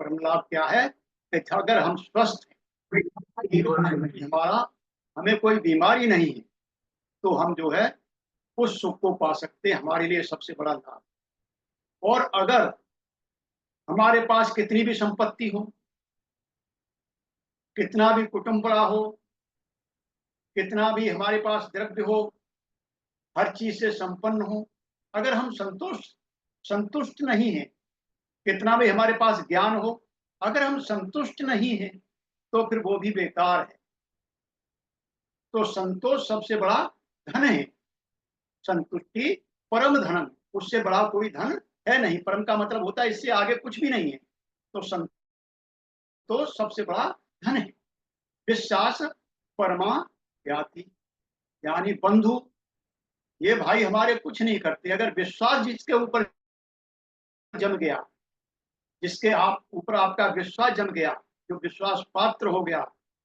परम लाभ क्या है कि अगर हम स्वस्थ हैं, हमारा हमें कोई बीमारी नहीं है, तो हम जो है उस सुख को पा सकते हैं, हमारे लिए सबसे बड़ा लाभ। और अगर हमारे पास कितनी भी संपत्ति हो, कितना भी कुटुंब बड़ा हो, कितना भी हमारे पास द्रव्य हो, हर चीज से संपन्न हो, अगर हम संतुष्ट नहीं है, कितना भी हमारे पास ज्ञान हो, अगर हम संतुष्ट नहीं है, तो फिर वो भी बेकार है। तो संतोष सबसे बड़ा धन है। संतुष्टि परम धन, उससे बड़ा कोई धन है नहीं। परम का मतलब होता है इससे आगे कुछ भी नहीं है। तो संतोष सबसे बड़ा धन है। विश्वास परमा ज्ञाति, यानी बंधु, ये भाई हमारे कुछ नहीं करते। अगर विश्वास जिसके ऊपर जम गया, जिसके आप ऊपर आपका विश्वास जम गया, जो विश्वास पात्र हो गया,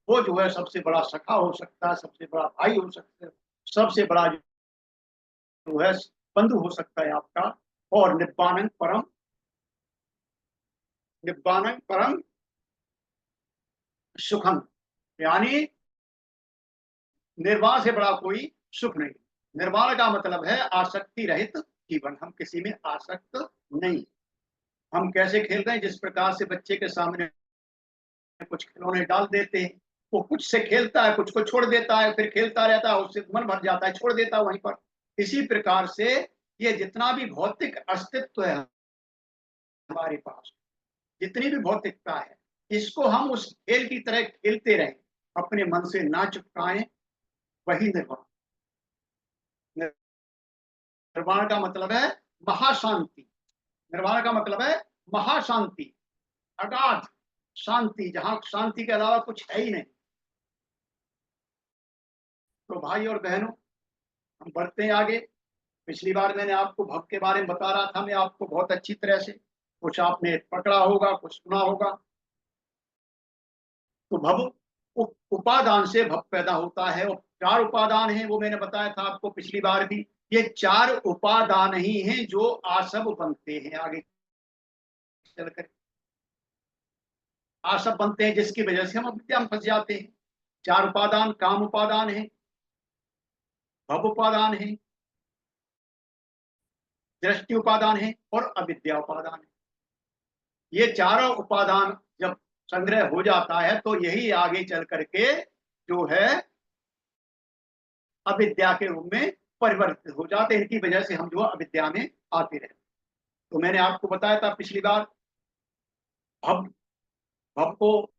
वो जो है सबसे बड़ा सखा हो सकता है, सबसे बड़ा भाई हो सकता है, सबसे बड़ा जो है बंधु हो सकता है आपका। और निब्बानंग परम सुखम, यानी निर्वाण से बड़ा कोई सुख नहीं। निर्वाण का मतलब है आसक्ति रहित जीवन। हम किसी में आसक्त नहीं। हम कैसे खेल रहे हैं, जिस प्रकार से बच्चे के सामने कुछ खिलौने डाल देते हैं, वो कुछ से खेलता है, कुछ को छोड़ देता है, फिर खेलता रहता है, उससे मन भर जाता है, छोड़ देता है वहीं पर। इसी प्रकार से ये जितना भी भौतिक अस्तित्व है हमारे पास, जितनी भी भौतिकता है, इसको हम उस खेल की तरह खेलते रहें, अपने मन से ना चुपकाएं, वही निर्वाण। निर्वाण का मतलब है महाशांति। निर्वाण का मतलब है महाशांति, अगाध शांति, जहां शांति के अलावा कुछ है ही नहीं। तो भाई और बहनों, हम बढ़ते हैं आगे। पिछली बार मैंने आपको भव के बारे में बता रहा था, मैं आपको बहुत अच्छी तरह से, कुछ आपने पकड़ा होगा, कुछ सुना होगा। तो भव उपादान से भव पैदा होता है, और चार उपादान हैं, वो मैंने बताया था आपको पिछली बार भी। ये चार उपादान ही हैं जो आसव बनते हैं आगे चलकर। आसव बनते हैं जिसकी वजह से हम अविद्या में फंस जाते हैं। चार उपादान काम उपादान है, भव उपादान है, दृष्टि उपादान है, और अविद्या उपादान है। ये चारों उपादान जब संग्रह हो जाता है, तो यही आगे चल करके जो है अविद्या के रूप में परिवर्तित हो जाते हैं। इनकी वजह से हम जो अविद्या में आते रहे। तो मैंने आपको बताया था पिछली बार, भव भव को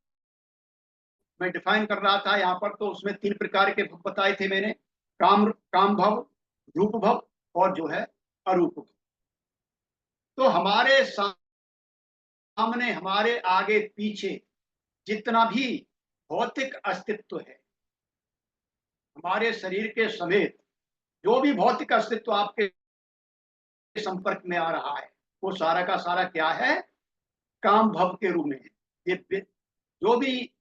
मैं डिफाइन कर रहा था यहाँ पर, तो उसमें तीन प्रकार के भव बताए थे मैंने। काम भव, रूप भव, और जो है अरूप भव। तो हमारे सामने, हमारे आगे पीछे जितना भी भौतिक अस्तित्व है, हमारे शरीर के समेत जो भी भौतिक अस्तित्व आपके संपर्क में आ रहा है, वो सारा का सारा क्या है, काम भव के रूप में है। ये जो भी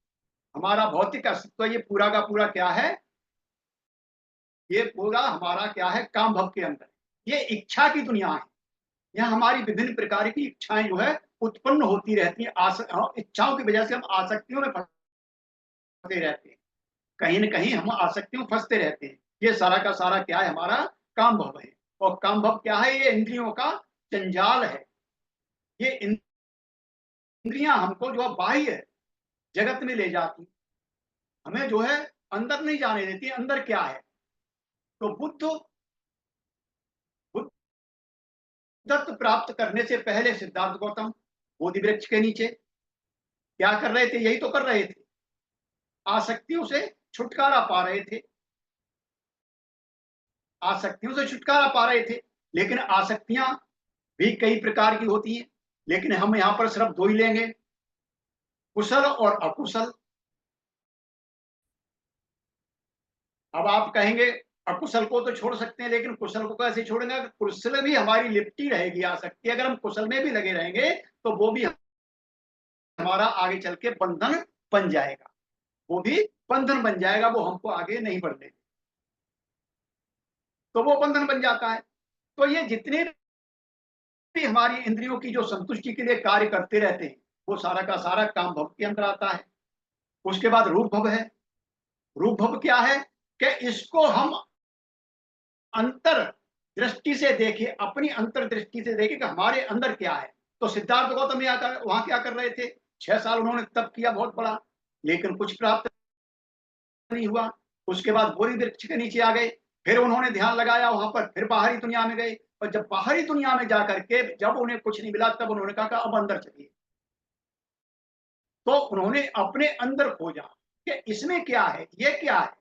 हमारा भौतिक अस्तित्व, ये पूरा का पूरा क्या है, ये पूरा हमारा क्या है, काम भव के अंदर। ये इच्छा की दुनिया है। यहाँ हमारी विभिन्न प्रकार की इच्छाएं जो है उत्पन्न होती रहती हैं। इच्छाओं की वजह से हम आसक्तियों में फंसते रहते हैं, कहीं न कहीं हम आसक्तियों में फंसते रहते हैं। ये सारा का सारा क्या है, हमारा काम भव है। और काम भव क्या है, ये इंद्रियों का जंजाल है। ये इंद्रियां हमको जो बाह्य जगत में ले जाती, हमें जो है अंदर नहीं जाने देती। अंदर क्या है, तो बुद्धत्व प्राप्त करने से पहले सिद्धार्थ गौतम बोधि वृक्ष के नीचे क्या कर रहे थे, यही तो कर रहे थे, आसक्तियों से छुटकारा पा रहे थे। आसक्तियों से छुटकारा पा रहे थे, लेकिन आसक्तियां भी कई प्रकार की होती हैं। लेकिन हम यहां पर सिर्फ दो ही लेंगे, कुशल और अकुशल। अब आप कहेंगे अकुशल को तो छोड़ सकते हैं, लेकिन कुशल को कैसे छोड़ेंगे। कुशल भी हमारी लिपटी रहेगी आसक्ति। अगर हम कुशल में भी लगे रहेंगे, तो वो भी हमारा आगे चल के बंधन बन जाएगा। वो भी बंधन बन जाएगा, वो हमको आगे नहीं बढ़ने, तो वो बंधन बन जाता है। तो ये जितने भी हमारी इंद्रियों की जो संतुष्टि के लिए कार्य करते रहते हैं, वो सारा का सारा काम भव के अंदर आता है। उसके बाद रूप भव है। रूप भव क्या है कि इसको हम अंतर दृष्टि से देखें, अपनी अंतर दृष्टि से देखें कि हमारे अंदर क्या है। तो सिद्धार्थ गौतम वहां क्या कर रहे थे? 6 साल उन्होंने तप किया बहुत बड़ा, लेकिन कुछ प्राप्त नहीं हुआ। उसके बाद बोधि वृक्ष के नीचे आ गए, फिर उन्होंने ध्यान लगाया वहां पर, फिर बाहरी दुनिया में गए, और जब बाहरी दुनिया में जाकर के जब उन्हें कुछ नहीं मिला, तब उन्होंने कहा अब अंदर चलिए। तो उन्होंने अपने अंदर खोजा कि इसमें क्या है, ये क्या है,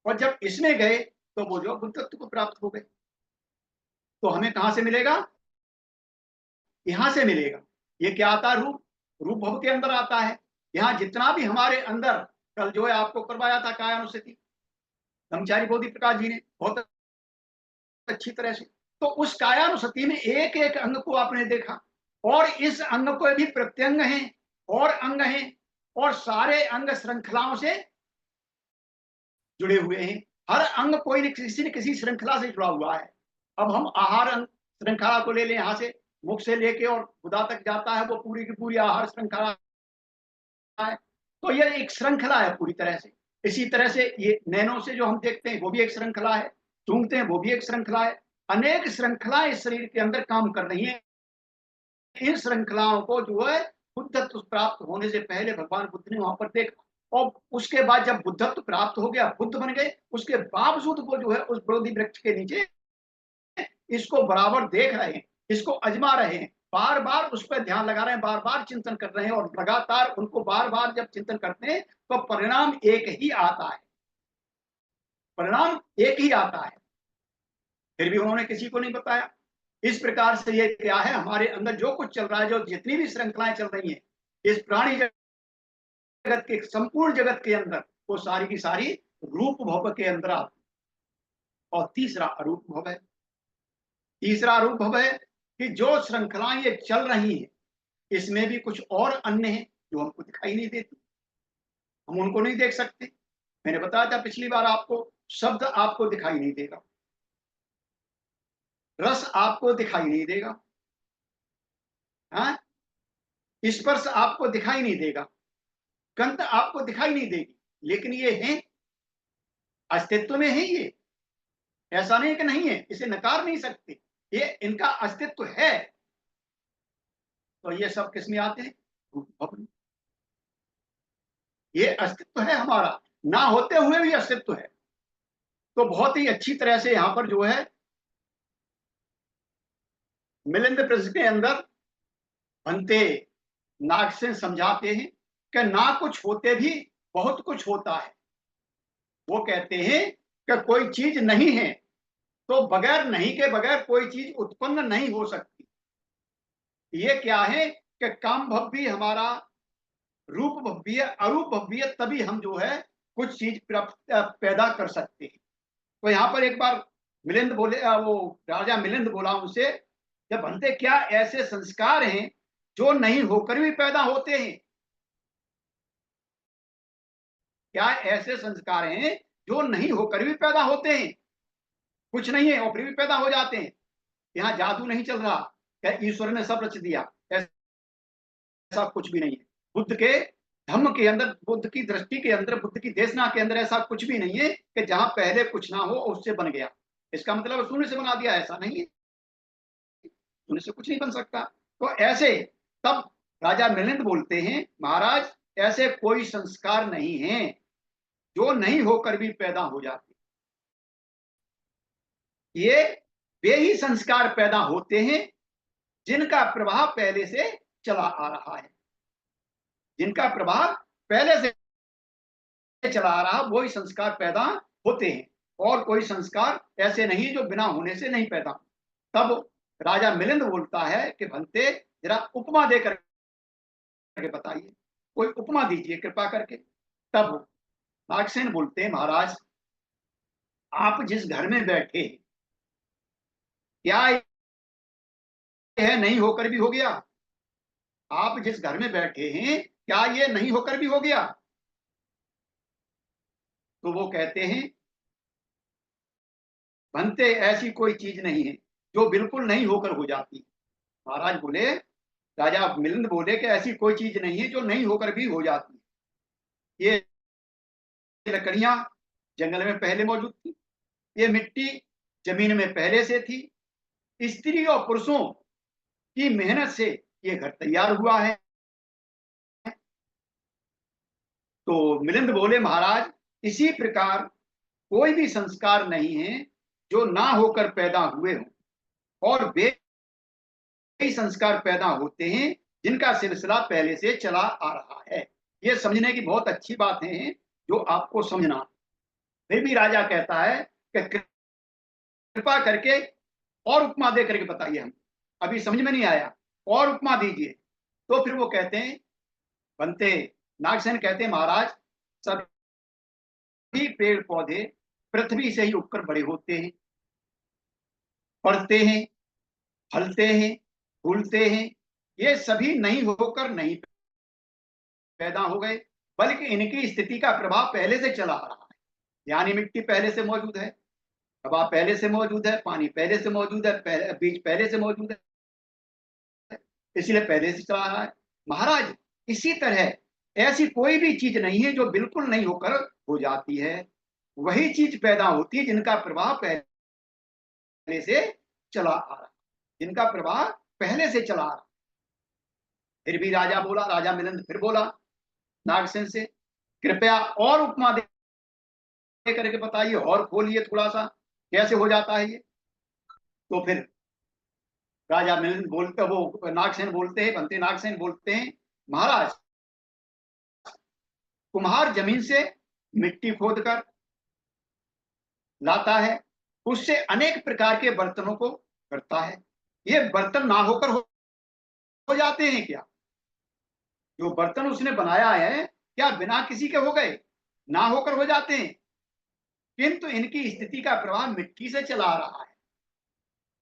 और जब इसमें गए तो वो जो बुद्धत्व को प्राप्त हो गए। तो हमें कहां से मिलेगा? यहां से मिलेगा। ये क्या आता है? रूप। रूप भव के अंदर आता है। यहाँ जितना भी हमारे अंदर, कल जो है आपको करवाया था कायानुस्थिति ब्रह्मचारी बोधि प्रकाश जी ने बहुत अच्छी तरह से। तो उस कायानुस्थिति में एक एक अंग को आपने देखा, और इस अंग को भी प्रत्यंग हैं और अंग हैं, और सारे अंग श्रृंखलाओं से जुड़े हुए हैं। हर अंग कोई न किसी श्रृंखला से जुड़ा हुआ है। अब हम आहार अंग श्रृंखला को ले लें, यहां से मुख से लेके और गुदा तक जाता है, वो पूरी की पूरी आहार श्रृंखला है। तो ये एक श्रृंखला है पूरी तरह से। इसी तरह से ये नैनो से जो हम देखते हैं वो भी एक श्रृंखला है, सूंघते हैं वो भी एक श्रृंखला है। अनेक श्रृंखलाएं इस शरीर के अंदर काम कर रही हैं। इन श्रृंखलाओं को जो है बुद्धत्व प्राप्त होने से पहले भगवान बुद्ध ने वहां पर देखा, और उसके बाद जब बुद्धत्व प्राप्त हो गया, बुद्ध बन गए, उसके बावजूद वो जो है उस बोधि वृक्ष के नीचे इसको बराबर देख रहे हैं, इसको अजमा रहे हैं, बार बार उस पर ध्यान लगा रहे हैं, बार बार चिंतन कर रहे हैं, और लगातार उनको बार बार जब चिंतन करते हैं तो परिणाम एक ही आता है। परिणाम एक ही आता है। फिर भी उन्होंने किसी को नहीं बताया। इस प्रकार से ये क्या है, हमारे अंदर जो कुछ चल रहा है, जो जितनी भी श्रृंखलाएं चल रही हैं इस प्राणी जगत के, संपूर्ण जगत के अंदर, वो सारी की सारी रूप भव के अंदर आती। और तीसरा अरूप भव है। तीसरा रूप भव है कि जो श्रृंखलाएं ये चल रही हैं, इसमें भी कुछ और अन्य है जो हमको दिखाई नहीं देती, हम उनको नहीं देख सकते। मैंने बताया था पिछली बार आपको, शब्द आपको दिखाई नहीं देगा, रस आपको दिखाई नहीं देगा, हाँ, स्पर्श आपको दिखाई नहीं देगा, गंध आपको दिखाई नहीं देगी, लेकिन ये है, अस्तित्व में है ये। ऐसा नहीं कि नहीं है, इसे नकार नहीं सकते, ये इनका अस्तित्व है। तो ये सब किसमें आते हैं? रूप भव में। ये अस्तित्व है हमारा, ना होते हुए भी अस्तित्व है। तो बहुत ही अच्छी तरह से यहां पर जो है मिलिंद प्रश्न के अंदर बनते नागसेन समझाते हैं कि ना कुछ होते भी बहुत कुछ होता है। वो कहते हैं कि कोई चीज नहीं है तो बगैर नहीं के बगैर कोई चीज उत्पन्न नहीं हो सकती। ये क्या है कि काम भव भी हमारा, रूप भव भी है, अरूप भव भी है, तभी हम जो है कुछ चीज पैदा कर सकते हैं। तो यहाँ पर एक बार मिलिंद बोले, वो राजा मिलिंद बोला उनसे, जब बनते क्या ऐसे संस्कार हैं जो नहीं होकर भी पैदा होते हैं? क्या ऐसे संस्कार हैं जो नहीं होकर भी पैदा होते हैं? कुछ नहीं है और फिर भी पैदा हो जाते हैं। यहाँ जादू नहीं चल रहा, क्या ईश्वर ने सब रच दिया? ऐसा कुछ भी नहीं है। बुद्ध के धम्म के अंदर, बुद्ध की दृष्टि के अंदर, बुद्ध की देशना के अंदर ऐसा कुछ भी नहीं है कि जहां पहले कुछ ना हो और उससे बन गया। इसका मतलब शून्य से बना दिया, ऐसा नहीं है। शून्य से कुछ नहीं बन सकता। तो ऐसे तब राजा मिलिंद बोलते हैं, महाराज ऐसे कोई संस्कार नहीं है जो नहीं होकर भी पैदा हो जाते। ये वे ही संस्कार पैदा होते हैं जिनका प्रभाव पहले से चला आ रहा है। जिनका प्रभाव पहले से चला आ रहा, वही संस्कार पैदा होते हैं, और कोई संस्कार ऐसे नहीं जो बिना होने से नहीं पैदा। तब राजा मिलिंद बोलता है कि भंते जरा उपमा देकर के बताइए, कोई उपमा दीजिए कृपा करके। तब नागसेन बोलते हैं, महाराज आप जिस घर में बैठे, क्या यह नहीं होकर भी हो गया? आप जिस घर में बैठे हैं, क्या ये नहीं होकर भी हो गया? तो वो कहते हैं, बनते ऐसी कोई चीज नहीं है जो बिल्कुल नहीं होकर हो जाती। महाराज बोले राजा मिलिंद बोले कि ऐसी कोई चीज नहीं है जो नहीं होकर भी हो जाती है। ये लकड़ियां जंगल में पहले मौजूद थी, ये मिट्टी जमीन में पहले से थी, स्त्री और पुरुषों की मेहनत से ये घर तैयार हुआ है। तो मिलिंद बोले, महाराज इसी प्रकार कोई भी संस्कार नहीं है जो ना होकर पैदा हुए हो, और वे कई संस्कार पैदा होते हैं जिनका सिलसिला पहले से चला आ रहा है। ये समझने की बहुत अच्छी बात है जो आपको समझना। फिर भी राजा कहता है कि कृपा करके और उपमा दे करके बताइए, हम अभी समझ में नहीं आया, और उपमा दीजिए। तो फिर वो कहते हैं, बनते नागसेन कहते हैं, महाराज सभी पेड़ पौधे पृथ्वी से ही उगकर बड़े होते हैं, बढ़ते हैं, फलते हैं, फूलते हैं। ये सभी नहीं होकर नहीं पैदा हो गए, बल्कि इनकी स्थिति का प्रभाव पहले से चला आ रहा है। यानी मिट्टी पहले से मौजूद है, हवा पहले से मौजूद है, पानी पहले से मौजूद है, बीज पहले से मौजूद है, इसलिए पहले से चला रहा है। महाराज इसी तरह ऐसी कोई भी चीज नहीं है जो बिल्कुल नहीं होकर हो जाती है, वही चीज पैदा होती है जिनका प्रभाव पहले से चला आ रहा है, जिनका प्रभाव पहले से चला आ रहा है। फिर भी राजा बोला, राजा मिलिंद फिर बोला नागसेन से, कृपया और उपमा दे करके बताइए, और खोलिए थोड़ा सा, कैसे हो जाता है ये। तो फिर राजा मिलिंद बोलते, वो नागसेन बोलते हैं, बनते नागसेन बोलते हैं, महाराज कुम्हार जमीन से मिट्टी खोदकर लाता है, उससे अनेक प्रकार के बर्तनों को करता है। ये बर्तन ना होकर हो जाते हैं क्या? जो बर्तन उसने बनाया है क्या बिना किसी के हो गए? ना होकर हो जाते हैं, किंतु इनकी स्थिति का प्रभाव मिट्टी से चला आ रहा है।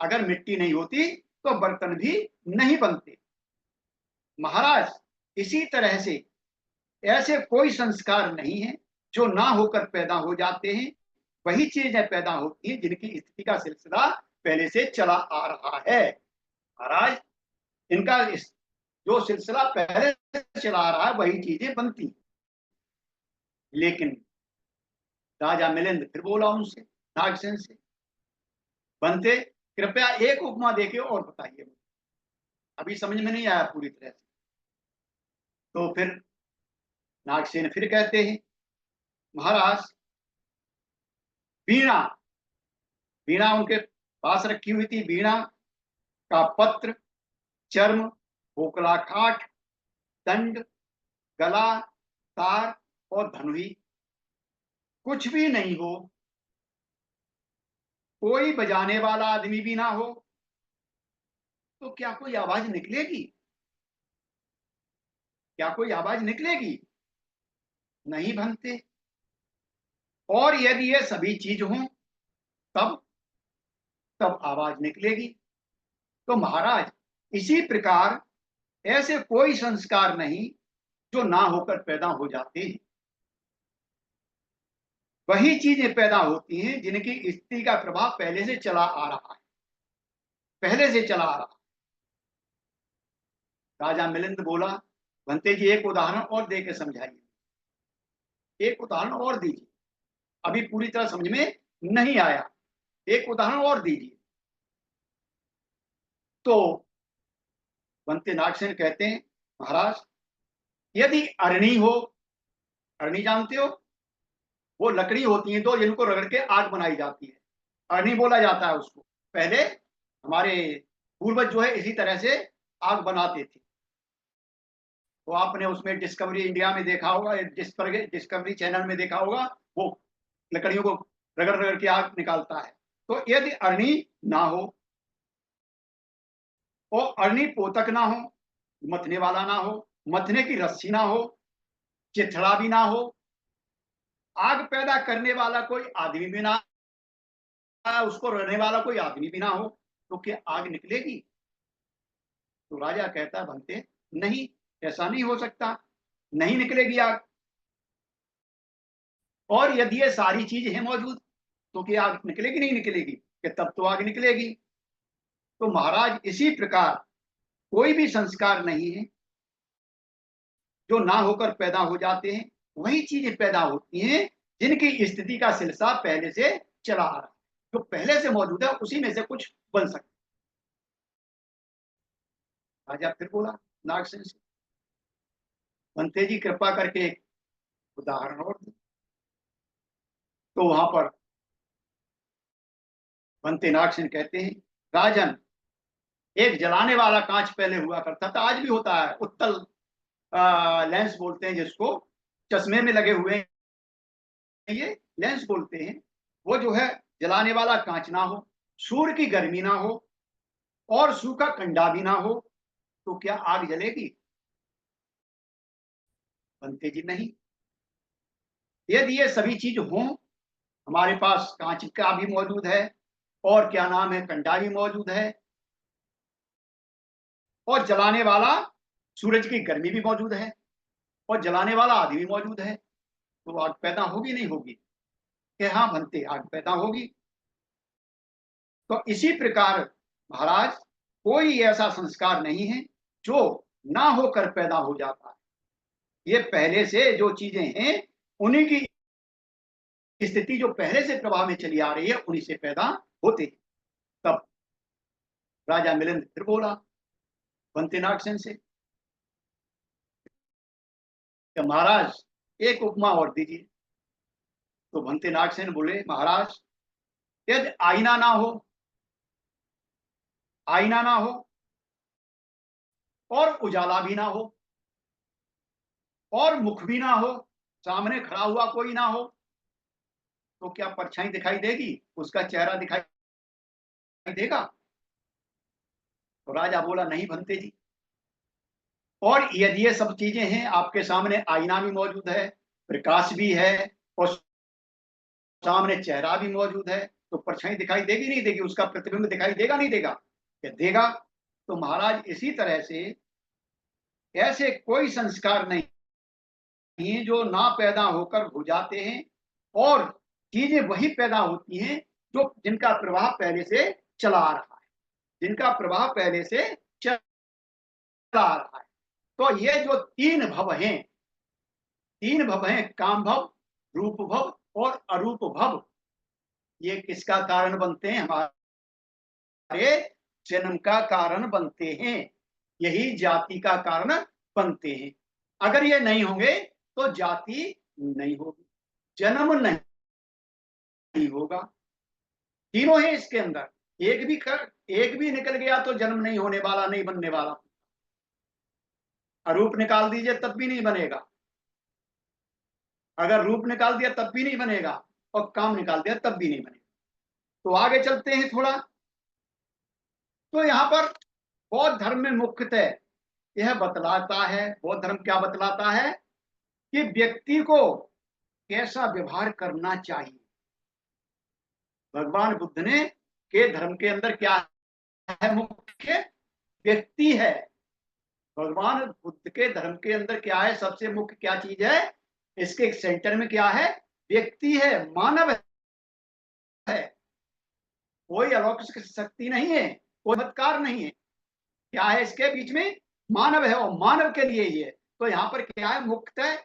अगर मिट्टी नहीं होती तो बर्तन भी नहीं बनते। महाराज इसी तरह से ऐसे कोई संस्कार नहीं है जो ना होकर पैदा हो जाते हैं, वही चीजें पैदा होती हैं जिनकी स्थिति का सिलसिला पहले से चला आ रहा है। महाराज इनका जो सिलसिला पहले से चला आ रहा है वही चीजें बनती। लेकिन राजा मिलिंद फिर बोला उनसे, नागसेन से, बनते कृपया एक उपमा देके और बताइए, अभी समझ में नहीं आया पूरी तरह से। तो फिर नागसेन फिर कहते हैं, महाराज वीणा, वीणा उनके पास रखी हुई थी, वीणा का पत्र, चर्म, खोखला काठ, दंड, गला, तार और धनुही कुछ भी नहीं हो, कोई बजाने वाला आदमी भी ना हो, तो क्या कोई आवाज निकलेगी? क्या कोई आवाज निकलेगी? नहीं बनते। और यदि ये सभी चीज हों तब तब आवाज निकलेगी। तो महाराज इसी प्रकार ऐसे कोई संस्कार नहीं जो ना होकर पैदा हो जाते हैं, वही चीजें पैदा होती हैं जिनकी स्थिति का प्रभाव पहले से चला आ रहा है, पहले से चला आ रहा। राजा मिलिंद बोला, भंते जी एक उदाहरण और दे के समझाइए, एक उदाहरण और दीजिए, अभी पूरी तरह समझ में नहीं आया, एक उदाहरण और दीजिए। तो बनते नागसेन कहते हैं, महाराज यदि अरणी हो, अरणी जानते हो, वो लकड़ी होती है दो जिनको रगड़ के आग बनाई जाती है, अरणी बोला जाता है उसको। पहले हमारे पूर्वज जो है इसी तरह से आग बनाते थे। तो आपने उसमें डिस्कवरी इंडिया में देखा होगा, डिस्कवरी चैनल में देखा होगा, वो लकड़ियों को रगड़ रगड़ के आग निकालता है। तो यदि अरणी ना हो, और अरणी पोतक ना हो, मथने वाला ना हो, मथने की रस्सी ना हो, चिथड़ा भी ना हो, आग पैदा करने वाला कोई आदमी भी ना, उसको रहने वाला कोई आदमी भी ना हो, तो क्या आग निकलेगी? तो राजा कहता, बनते नहीं, ऐसा नहीं हो सकता, नहीं निकलेगी आग। और यदि ये सारी चीज है मौजूद तो क्या आग निकलेगी? नहीं निकलेगी? कि तब तो आग निकलेगी। तो महाराज इसी प्रकार कोई भी संस्कार नहीं है जो ना होकर पैदा हो जाते हैं। वही चीजें पैदा होती हैं जिनकी स्थिति का सिलसिला पहले से चला आ रहा है। जो पहले से मौजूद है उसी में से कुछ बन सकता है। राजा फिर बोला नागसेन से, बनते जी कृपा करके एक उदाहरण और दो। तो वहां पर बनते नागसेन कहते हैं, राजन, एक जलाने वाला कांच पहले हुआ करता था, आज भी होता है, उत्तल लेंस बोलते हैं जिसको, चश्मे में लगे हुए हैं, ये लेंस बोलते हैं। वो जो है जलाने वाला कांच ना हो, सूर्य की गर्मी ना हो और सूखा कंडा भी ना हो, तो क्या आग जलेगी? बनते जी नहीं। यदि ये सभी चीज हों, हमारे पास कांच का भी मौजूद है और क्या नाम है कंडा भी मौजूद है और जलाने वाला सूरज की गर्मी भी मौजूद है और जलाने वाला आदि भी मौजूद है, तो आग पैदा होगी नहीं होगी? कि हाँ बनते, आग पैदा होगी। तो इसी प्रकार महाराज, कोई ऐसा संस्कार नहीं है जो ना होकर पैदा हो जाता है। ये पहले से जो चीजें हैं उन्हीं की स्थिति जो पहले से प्रभाव में चली आ रही है उन्हीं से पैदा होते हैं। तब राजा मिलिंद फिर बोला बंतेनाग सेन से कि महाराज एक उपमा और दीजिए। तो बंतेनाग सेन बोले, महाराज यदि आईना ना हो, आईना ना हो और उजाला भी ना हो और मुख भी ना हो, सामने खड़ा हुआ कोई ना हो, तो क्या परछाई दिखाई देगी? उसका चेहरा दिखाई देगा? तो राजा बोला, नहीं बनते जी। और यदि ये सब चीजें हैं, आपके सामने आईना भी मौजूद है, प्रकाश भी है और सामने चेहरा भी मौजूद है, तो परछाई दिखाई देगी नहीं देगी? उसका प्रतिबिंब दिखाई देगा नहीं देगा? क्या देगा? तो महाराज इसी तरह से ऐसे कोई संस्कार नहीं जो ना पैदा होकर हो जाते हैं और चीजें वही पैदा होती हैं जो जिनका प्रभाव पहले से चला आ रहा है, जिनका प्रभाव पहले से चला आ रहा है। तो ये जो तीन भव हैं, काम भव, रूप भव और अरूप भव, ये किसका कारण बनते हैं? हमारे जन्म का कारण बनते हैं, यही जाति का कारण बनते हैं। अगर ये नहीं होंगे तो जाति नहीं होगी, जन्म नहीं होगा। तीनों है इसके अंदर, एक भी निकल गया तो जन्म नहीं होने वाला, नहीं बनने वाला। रूप निकाल दीजिए तब भी नहीं बनेगा, अगर रूप निकाल दिया तब भी नहीं बनेगा और काम निकाल दिया तब भी नहीं बनेगा। तो आगे चलते हैं थोड़ा। तो यहाँ पर बौद्ध धर्म में मुख्यतः यह बतलाता है, बौद्ध धर्म क्या बतलाता है कि व्यक्ति को कैसा व्यवहार करना चाहिए। भगवान बुद्ध ने के धर्म के अंदर क्या है? मुख्य व्यक्ति है। भगवान बुद्ध के धर्म के अंदर क्या है? सबसे मुख्य क्या चीज है? इसके सेंटर में क्या है? व्यक्ति है, मानव है। कोई अलौकिक शक्ति नहीं है, कोई चमत्कार नहीं है। क्या है इसके बीच में? मानव है और मानव के लिए ही है। तो यहाँ पर क्या है? मुख्यतः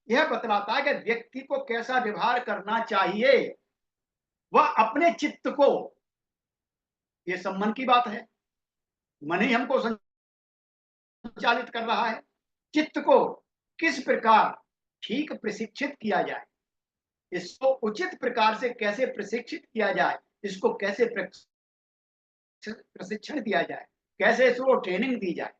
यह बतलाता है कि व्यक्ति को कैसा व्यवहार करना चाहिए। वह अपने चित्त को, ये सब मन की बात है, मन ही हमको संचालित कर रहा है। चित्त को किस प्रकार ठीक प्रशिक्षित किया जाए, इसको उचित प्रकार से कैसे प्रशिक्षित किया जाए, इसको कैसे प्रशिक्षण दिया जाए, कैसे इसको ट्रेनिंग दी जाए।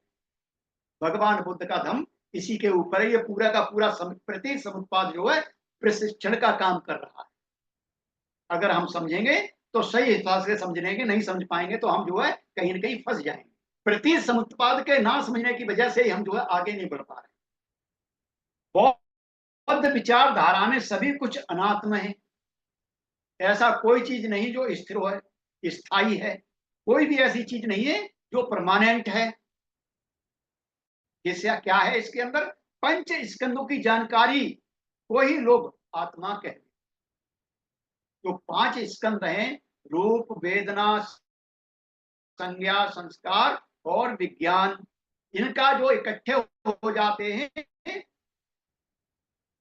भगवान बुद्ध का धर्म इसी के ऊपर है। ये पूरा का पूरा प्रति समुत्पाद जो है प्रशिक्षण का काम कर रहा है। अगर हम समझेंगे तो सही हिसाब से समझ लेंगे, नहीं समझ पाएंगे तो हम जो है कहीं ना कहीं फंस जाएंगे। प्रति समुत्पाद के ना समझने की वजह से ही हम जो है आगे नहीं बढ़ पा रहे। बौद्ध विचारधारा में सभी कुछ अनात्म है, ऐसा कोई चीज नहीं जो स्थिर है, स्थायी है। कोई भी ऐसी चीज नहीं है जो परमानेंट है। इससे क्या है? इसके अंदर पंच स्कंदों की जानकारी को ही लोग आत्मा कहते हैं। जो पांच स्कंद हैं, रूप, वेदना, संज्ञा, संस्कार और विज्ञान, इनका जो इकट्ठे हो जाते हैं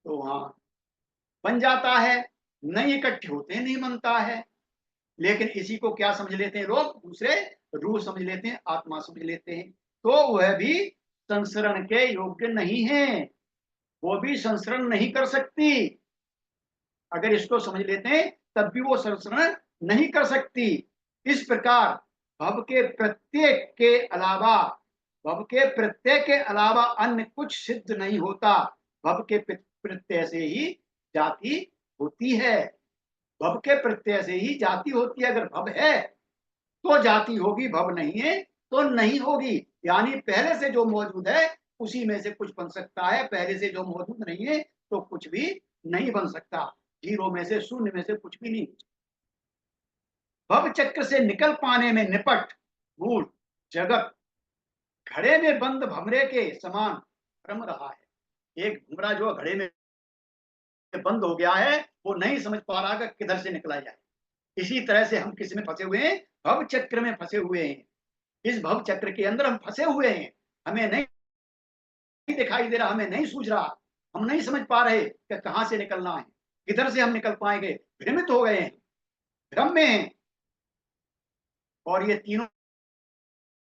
तो वहां बन जाता है, नहीं इकट्ठे होते हैं नहीं बनता है। लेकिन इसी को क्या समझ लेते हैं लोग, दूसरे रूह समझ लेते हैं, आत्मा समझ लेते हैं। तो वह भी संसरण के योग्य नहीं है, वो भी संसरण नहीं कर सकती। अगर इसको समझ लेते हैं तब भी वो संसरण नहीं कर सकती। इस प्रकार भव के प्रत्येक के अलावा, भव के प्रत्यय के अलावा अन्य कुछ सिद्ध नहीं होता। भव के प्रत्यय से ही जाति होती है, भव के प्रत्यय से ही जाति होती है। अगर भव है तो जाति होगी, भव नहीं है तो नहीं होगी। यानी पहले से जो मौजूद है उसी में से कुछ बन सकता है, पहले से जो मौजूद नहीं है तो कुछ भी नहीं बन सकता। जीरो में से, शून्य में से कुछ भी नहीं। भव चक्र से निकल पाने में निपट मूल जगत घड़े में बंद भमरे के समान भ्रम रहा है। एक भमरा जो घड़े में बंद हो गया है वो नहीं समझ पा रहा कि किधर से निकला जाए। इसी तरह से हम किस में फंसे हुए हैं, भव चक्र में फंसे हुए हैं। इस भव चक्र के अंदर हम फंसे हुए हैं, हमें नहीं दिखाई दे रहा, हमें नहीं सूझ रहा, हम नहीं समझ पा रहे कि कहां से निकलना है, किधर से हम निकल पाएंगे। भ्रमित हो गए हैं, भ्रम में हैं। और ये तीनों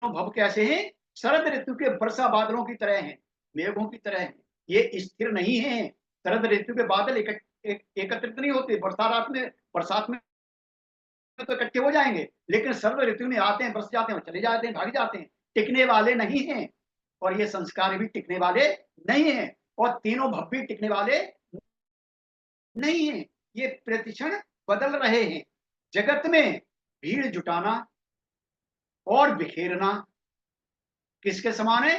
भव कैसे हैं, शरद ऋतु के वर्षा बादलों की तरह हैं, मेघों की तरह हैं। ये स्थिर नहीं है। शरद ऋतु के बादल एकत्रित नहीं होते, बरसात में तो इकट्ठे हो जाएंगे, लेकिन शरद ऋतु में आते हैं, बरस जाते हैं, चले जाते हैं, भाग जाते हैं, टिकने वाले नहीं हैं। और ये संस्कार भी टिकने वाले नहीं हैं, और तीनों भव भी टिकने वाले नहीं हैं। ये प्रतिक्षण बदल रहे हैं। जगत में भीड़ जुटाना और बिखेरना किसके समान है,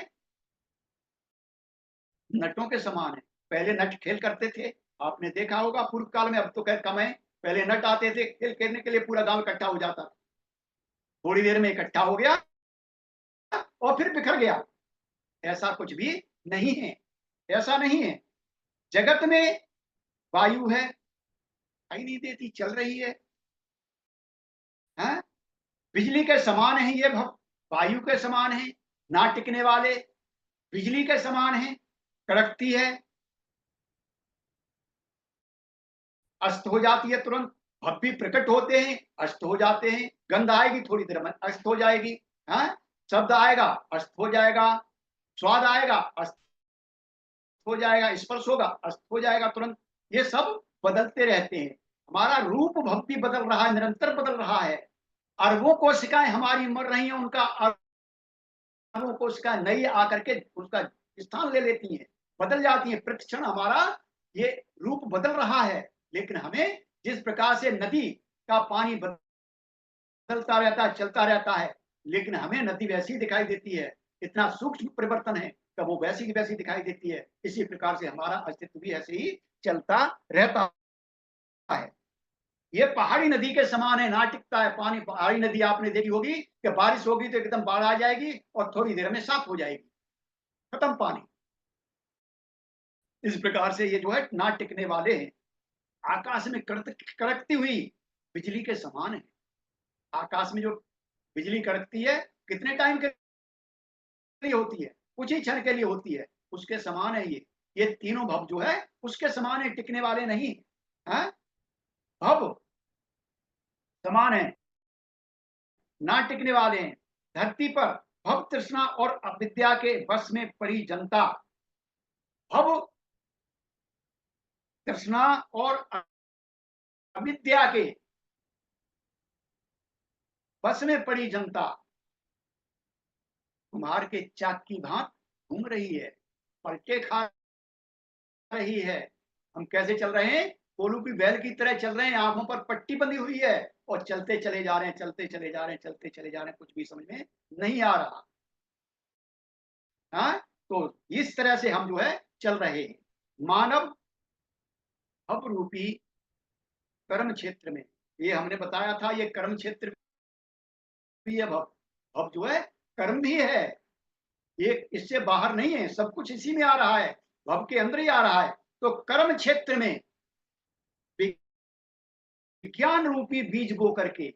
नटों के समान है। पहले नट खेल करते थे, आपने देखा होगा पूर्व काल में, अब तो खैर कम है। पहले नट आते थे, खेल खेलने के लिए पूरा गांव इकट्ठा हो जाता था, थोड़ी देर में इकट्ठा हो गया और फिर बिखर गया। ऐसा कुछ भी नहीं है, ऐसा नहीं है। जगत में वायु है, दिखाई नहीं देती, चल रही है, हैं? बिजली के समान है ये भव, वायु के समान है, ना टिकने वाले, बिजली के समान है, कड़कती है, अस्त हो जाती है तुरंत। भव भी प्रकट होते हैं, अस्त हो जाते हैं। गंध आएगी, थोड़ी देर में अस्त हो जाएगी, हैं? शब्द आएगा, अस्त हो जाएगा। स्वाद आएगा, अस्त हो जाएगा। स्पर्श होगा, अस्त हो जाएगा तुरंत। ये सब बदलते रहते हैं। हमारा रूप भव भी बदल रहा है, निरंतर बदल रहा है। अरबों कोशिकाएं हमारी मर रही हैं, उनका अरबों कोशिकाएं नई आकर के उसका स्थान ले लेती हैं, बदल जाती हैं। प्रतिक्षण हमारा ये रूप बदल रहा है। लेकिन हमें जिस प्रकार से नदी का पानी बदलता रहता है, चलता रहता है, लेकिन हमें नदी वैसी दिखाई देती है। इतना सूक्ष्म परिवर्तन है कि वो वैसी की वैसी दिखाई देती है। इसी प्रकार से हमारा अस्तित्व भी ऐसे ही चलता रहता है। ये पहाड़ी नदी के समान है, ना टिकता है पानी। पहाड़ी नदी आपने देखी होगी कि बारिश होगी तो एकदम बाढ़ आ जाएगी और थोड़ी देर में साफ हो जाएगी, खत्म पानी। इस प्रकार से ये जो है ना टिकने वाले हैं। आकाश में कड़कती हुई बिजली के समान है। आकाश में जो बिजली कड़कती है कितने टाइम के लिए होती है, कुछ ही क्षण के लिए होती है। उसके समान है ये तीनों भव जो है उसके समान है, टिकने वाले नहीं है। भव समान है, ना टिकने वाले हैं। धरती पर भव तृष्णा और अविद्या के बस में पड़ी जनता, भव तृष्णा और अविद्या के बस में पड़ी जनता कुम्हार के चाक की भांत घूम रही है, पलटे खा रही है। हम कैसे चल रहे हैं, कोलू की बैल की तरह चल रहे हैं, आंखों पर पट्टी बंधी हुई है और चलते चले जा रहे हैं, चलते चले जा रहे हैं, चलते चले जा रहे हैं, कुछ भी समझ में नहीं आ रहा। हाँ, तो इस तरह से हम जो है चल रहे हैं। मानव भव रूपी कर्म क्षेत्र में, ये हमने बताया था, ये कर्म क्षेत्र भी है। भव भव जो है कर्म भी है, ये इससे बाहर नहीं है, सब कुछ इसी में आ रहा है, भव के अंदर ही आ रहा है। तो कर्म क्षेत्र में विज्ञान रूपी बीज बो करके,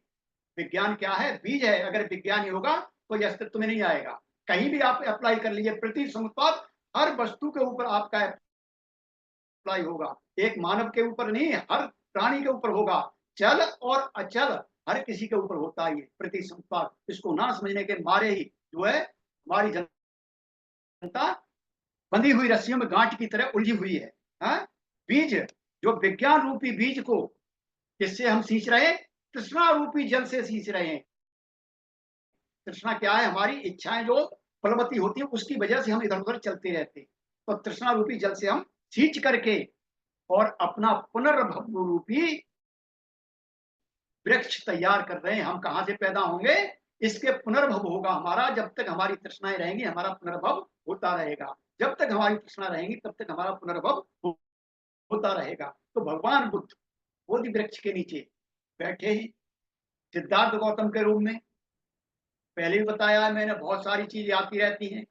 विज्ञान क्या है, बीज है। अगर विज्ञान ही होगा कोई अस्तित्व में नहीं आएगा। कहीं भी आप अप्लाई कर लीजिए, प्रति समुत्पाद हर वस्तु के ऊपर आपका अप्लाई होगा, एक मानव के ऊपर नहीं, हर प्राणी के ऊपर होगा। चल और अचल हर किसी के ऊपर होता है ये प्रति समुत्पाद। इसको ना समझने के मारे ही जो है हमारी जनता बंधी हुई रस्सियों में गांठ की तरह उलझी हुई है। हा? बीज, जो विज्ञान रूपी बीज को किससे हम सींच रहे हैं? तृष्णा रूपी जल से सींच रहे हैं। तृष्णा क्या है? हमारी इच्छाएं जो बलवती होती है, उसकी वजह से हम इधर उधर चलते रहते हैं। तो तृष्णा रूपी जल से हम सींच करके और अपना पुनर्भव रूपी वृक्ष तैयार कर रहे हैं। हम कहां से पैदा होंगे? इसके पुनर्भव होगा हमारा। जब तक हमारी तृष्णाएं रहेंगी हमारा पुनर्भव होता रहेगा। जब तक हमारी तृष्णा रहेंगी तब तक हमारा पुनर्भव होता रहेगा। तो भगवान बुद्ध बोधि वृक्ष के नीचे बैठे ही सिद्धार्थ गौतम के रूप में, पहले भी बताया है मैंने, बहुत सारी चीजें आती रहती हैं।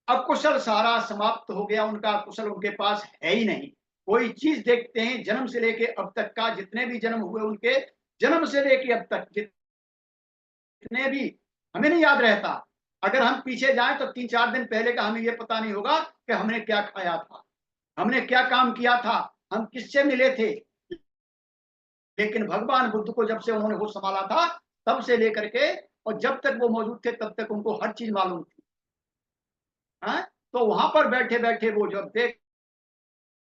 अकुशल सारा समाप्त हो गया, उनका कुशल उनके पास है ही नहीं। कोई चीज देखते हैं जन्म से लेके अब तक का, जितने भी जन्म हुए उनके, जन्म से लेके अब तक जितने भी, हमें नहीं याद रहता। अगर हम पीछे जाएं तो 3-4 दिन पहले का हमें यह पता नहीं होगा कि हमने क्या खाया था, हमने क्या काम किया था, हम किससे मिले थे। लेकिन भगवान बुद्ध को जब से उन्होंने होश संभाला था तब से लेकर के, और जब तक वो मौजूद थे तब तक उनको हर चीज मालूम थी। है? तो वहां पर बैठे बैठे वो जब देख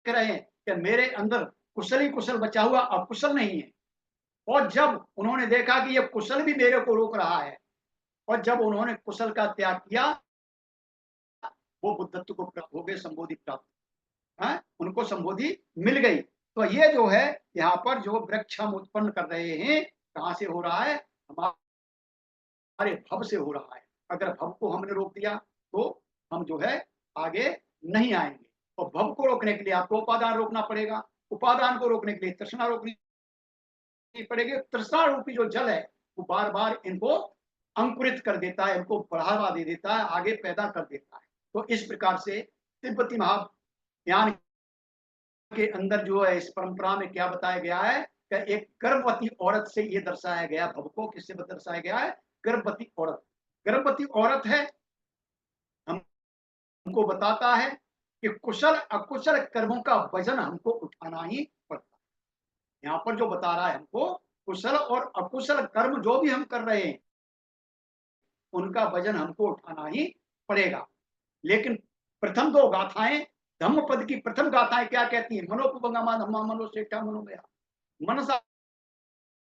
रहे हैं कि मेरे अंदर कुशल ही कुशल बचा हुआ, अकुशल नहीं है, और जब उन्होंने देखा कि ये कुशल भी मेरे को रोक रहा है, और जब उन्होंने कुशल का त्याग किया, वो बुद्धत्व को प्राप्त हो गए, संबोधि प्राप्त है, उनको संबोधि मिल गई। तो ये जो है यहाँ पर जो वृक्ष हम उत्पन्न कर रहे हैं, कहाँ से हो रहा है? हमारे भव से हो रहा है। अगर भव को हमने रोक दिया तो हम जो है आगे नहीं आएंगे। और भव को रोकने के लिए आपको उपादान रोकना पड़ेगा, उपादान को रोकने के लिए तृष्णा रोकनी पड़ेगी। तृष्णा रूपी जो जल है वो बार बार इनको अंकुरित कर देता है, इनको बढ़ावा दे देता है, आगे पैदा कर देता है। तो इस प्रकार से तिब्बती महाज्ञान के अंदर जो है, इस परंपरा में क्या बताया गया है कि एक गर्भवती औरत से ये दर्शाया गया, भव को किससे दर्शाया गया है? गर्भवती औरत। गर्भवती औरत है, हमको बताता है कि कुशल अकुशल कर्मों का वजन हमको उठाना ही पड़ता है। यहाँ पर जो बता रहा है हमको, कुशल और अकुशल कर्म जो भी हम कर रहे हैं उनका वजन हमको उठाना ही पड़ेगा। लेकिन प्रथम दो गाथाएं, धम्मपद की प्रथम गाथाएं क्या कहती है? मनोपगमा धम्मा मनोश्रेष्ठा मनोमया मनसा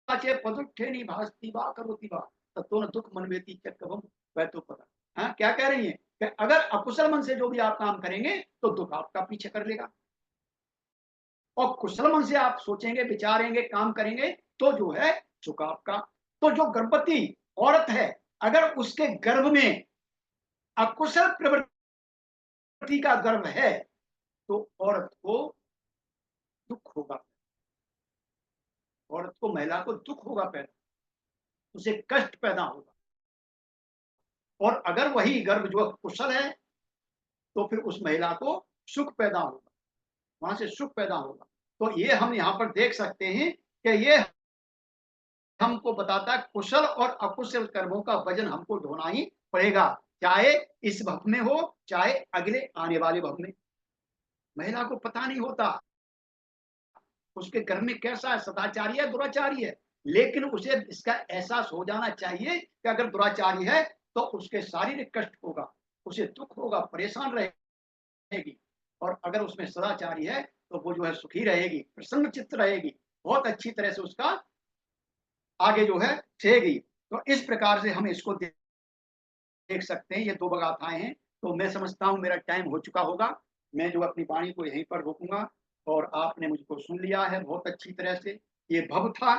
चे पदुत्थेनि भास्ति वा करोति वा तत्तो न दुख मनवेति चक्रवम वैतो पद। हाँ, क्या कह रही है कि अगर अकुशल मन से जो भी आप काम करेंगे तो दुख आपका पीछे कर लेगा, और कुशल मन से आप सोचेंगे, विचारेंगे, काम करेंगे तो जो है सुख आपका। तो जो गर्भवती औरत है, अगर उसके गर्भ में अकुशल प्रवृत्ति का गर्भ है तो औरत को दुख होगा, औरत को, महिला को दुख होगा पैदा, उसे कष्ट पैदा होगा। और अगर वही गर्भ जो कुशल है तो फिर उस महिला को सुख पैदा होगा, वहां से सुख पैदा होगा। तो ये हम यहाँ पर देख सकते हैं कि ये हमको बताता है कुशल और अकुशल कर्मों का वजन हमको ढोना ही पड़ेगा, चाहे इस भव में हो चाहे अगले आने वाले भव में। महिला को पता नहीं होता उसके घर में कैसा है, सदाचारी है दुराचारी है, लेकिन उसे इसका एहसास हो जाना चाहिए कि अगर दुराचारी है तो उसके शारीरिक कष्ट होगा, उसे दुख होगा, परेशान रहेगी। और अगर उसमें सदाचारी है तो वो जो है सुखी रहेगी, प्रसन्न चित्त रहेगी, बहुत अच्छी तरह से उसका आगे जो है चलेगी। तो इस प्रकार से हम इसको देख सकते हैं। ये दो गाथाएं हैं। तो मैं समझता हूं मेरा टाइम हो चुका होगा, मैं जो अपनी वाणी को यहीं पर रोकूंगा, और आपने मुझको सुन लिया है बहुत अच्छी तरह से। ये भव था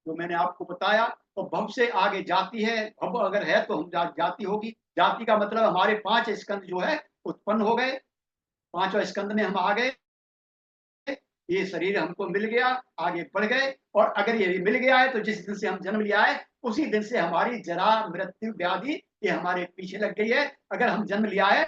जो मैंने आपको बताया, और भव से आगे जाति है। भव अगर है तो हम जाति होगी। जाति का मतलब हमारे 5 स्कंद जो है उत्पन्न हो गए, 5वें स्कंद में हम आ गए, ये शरीर हमको मिल गया, आगे बढ़ गए। और अगर ये मिल गया है तो जिस दिन से हम जन्म लिया है उसी दिन से हमारी जरा मृत्यु व्याधि ये हमारे पीछे लग गई है। अगर हम जन्म लिया है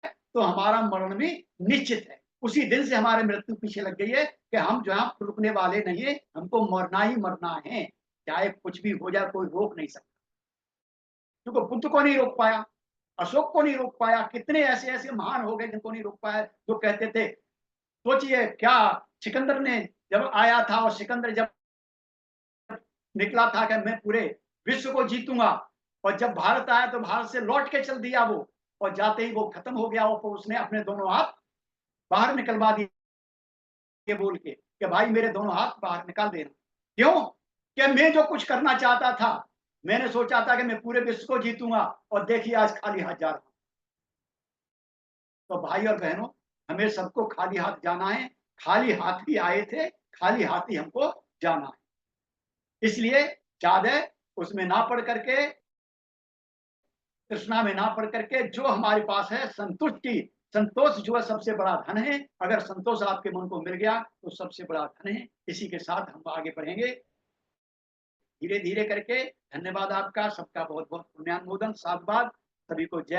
तो हमारा मरण भी निश्चित है, उसी दिन से हमारी मृत्यु पीछे लग गई है कि हम जो है रुकने वाले नहीं है, हमको मरना ही मरना है। चाहे कुछ भी हो जाए, कोई रोक नहीं सकता। क्योंकि बुद्ध को नहीं रोक पाया, अशोक को नहीं रोक पाया, कितने ऐसे ऐसे महान हो गए जिनको नहीं रोक पाया, जो कहते थे। सोचिए क्या, सिकंदर ने जब आया था, और सिकंदर जब निकला था कि मैं पूरे विश्व को जीतूंगा, और जब भारत आया तो भारत से लौट के चल दिया वो, और जाते ही वो खत्म हो गया। वो उसने अपने दोनों हाथ बाहर निकलवा दिए बोल के कि भाई मेरे दोनों हाथ बाहर निकाल देना। क्यों? कि मैं जो कुछ करना चाहता था, मैंने सोचा था कि मैं पूरे विश्व को जीतूंगा, और देखिए आज खाली हाथ जा रहा हूं। तो भाई और बहनों, हमें सबको खाली हाथ जाना है। खाली हाथ ही आए थे, खाली हाथ ही हमको जाना है। इसलिए ज्यादा उसमें ना पढ़ करके, तृष्णा में ना पड़ करके, जो हमारे पास है संतुष्टि, संतोष जो है सबसे बड़ा धन है। अगर संतोष आपके मन को मिल गया तो सबसे बड़ा धन है। इसी के साथ हम आगे बढ़ेंगे धीरे धीरे करके। धन्यवाद आपका सबका, बहुत बहुत पुण्यानुमोदन, साधुवाद। सभी को जय